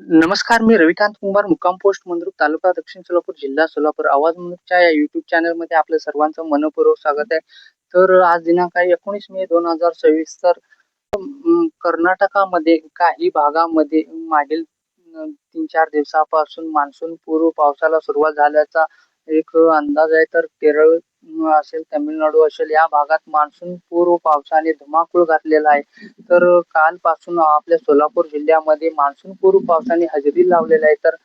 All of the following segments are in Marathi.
नमस्कार, मी रविकांत कुंभार, मुक्काम पोस्ट मंद्रुप, तालुका दक्षिण सोलापूर, जिल्हा सोलापूर. आवाज मंद्रुपच्या या YouTube चॅनलमध्ये आपलं सर्वांचं मनःपूर्वक स्वागत आहे. तर आज दिनांक आहे 19 मे 2026. तर कर्नाटकामध्ये काही भागामध्ये मागील 3-4 दिवसापासून मान्सून पूर्व पावसाला सुरुवात झाल्याचा एक अंदाज आहे. तर केरळ असेल, तामिळनाडू असेल, या भागात मान्सून पूर्व पावसाने धुमाकूळ घातलेला आहे. तर कालपासून आपल्या सोलापूर जिल्ह्यामध्ये मान्सून पूर्व पावसाने हजेरी लावलेला आहे. तर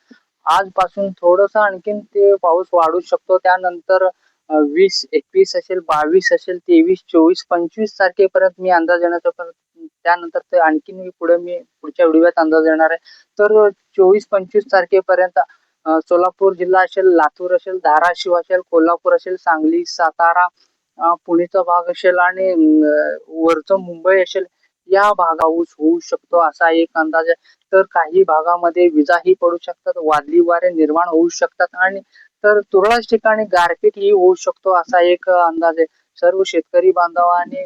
आजपासून थोडंसं आणखीन ते पाऊस वाढू शकतो. त्यानंतर 20, 21 असेल, 22 असेल, 23, 24, 25 तारखेपर्यंत मी अंदाज देण्याचा त्यानंतर ते आणखीन मी पुढच्या व्हिडिओत अंदाज देणार आहे. तर 24-25 तारखेपर्यंत सोलापूर जिल्हा असेल, लातूर असेल, धाराशिव असेल, कोल्हापूर असेल, सांगली, सातारा, पुणेचा भाग असेल आणि वरचं मुंबई असेल, या भागात पाऊस होऊ शकतो असा एक अंदाज आहे. तर काही भागामध्ये विजाही पडू शकतात, वादळी वारे निर्माण होऊ शकतात आणि तर तुरळक ठिकाणी गारपीटही होऊ शकतो असा एक अंदाज आहे. सर्व शेतकरी बांधवांनी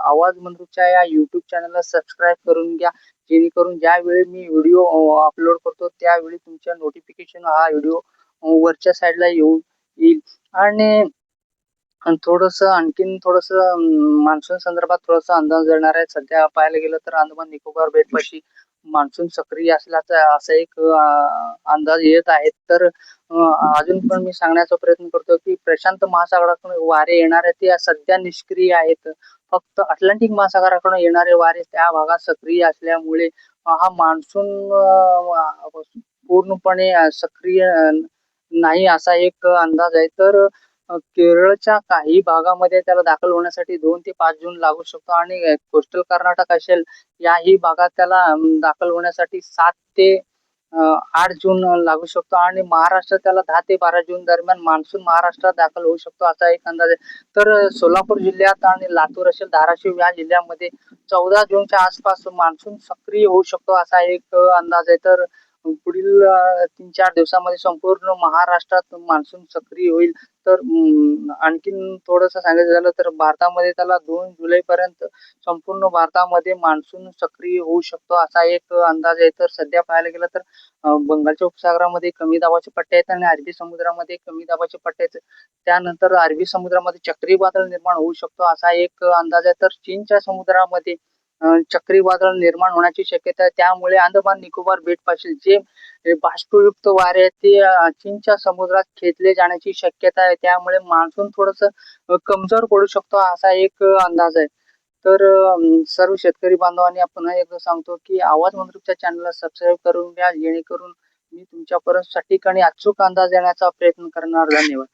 आवाज मंद्रुपच्या या YouTube चॅनलला सबस्क्राईब करून घ्या, जेणेकरून ज्यावेळी मी व्हिडिओ अपलोड करतो त्यावेळी तुमच्या नोटिफिकेशन हा व्हिडिओ वरच्या साईडला येईल. आणि थोडंसं आणखीन मान्सून संदर्भात थोडासा अंदाज देणार आहे. सध्या पाहायला गेलं तर अंदमान निकोबार बेटपाशी मान्सून सक्रिय असल्याचा असा एक अंदाज येत आहे. तर अजून पण मी सांगण्याचा प्रयत्न करतो की प्रशांत महासागराकडून वारे येणारे ते सध्या निष्क्रिय आहेत. फक्त अटलांटिक महासागराकडून येणारे वारे त्या भागात सक्रिय असल्यामुळे हा मान्सून पूर्णपणे सक्रिय नाही असा एक अंदाज आहे. तर केरळच्या काही भागामध्ये त्याला दाखल होण्यासाठी 2 ते 5 जून लागू शकतो आणि कोस्टल कर्नाटक असेल, याही भागात त्याला दाखल होण्यासाठी 7 ते 8 जून लागू शकतो आणि महाराष्ट्रात त्याला 10 ते 12 जून दरम्यान मान्सून महाराष्ट्रात दाखल होऊ शकतो असा एक अंदाज आहे. तर सोलापूर जिल्ह्यात आणि लातूर असेल, धाराशिव या जिल्ह्यामध्ये 14 जूनच्या आसपास मान्सून सक्रिय होऊ शकतो असा एक अंदाज आहे. तर पुढील 3-4 दिवसामध्ये संपूर्ण महाराष्ट्रात मान्सून सक्रिय होईल. तर आणखीन थोडंसं सांगायचं झालं तर भारतामध्ये त्याला 2 जुलैपर्यंत संपूर्ण भारतामध्ये मान्सून सक्रिय होऊ शकतो असा एक अंदाज आहे. तर सध्या पाहायला गेलं तर बंगालच्या उपसागरामध्ये कमी दाबाचे पट्टे आहेत आणि अरबी समुद्रामध्ये कमी दाबाचे पट्टे आहेत. त्यानंतर अरबी समुद्रामध्ये चक्रीवादळ निर्माण होऊ शकतो असा एक अंदाज आहे. तर चीनच्या समुद्रामध्ये चक्रीवादळ निर्माण होण्याची शक्यता आहे. त्यामुळे अंदमान निकोबार बेटपाशील जे बाष्पयुक्त वारे आहेत ते चीनच्या समुद्रात खेचले जाण्याची शक्यता आहे. त्यामुळे मान्सून थोडंसं कमजोर पडू शकतो असा एक अंदाज आहे. तर सर्व शेतकरी बांधवांनी पुन्हा एकदा सांगतो की आवाज मंद्रुपच्या चॅनलला सबस्क्राईब करून घ्या, जेणेकरून मी तुमच्यापर्यंत सटीक आणि अचूक अंदाज देण्याचा प्रयत्न करणार. धन्यवाद.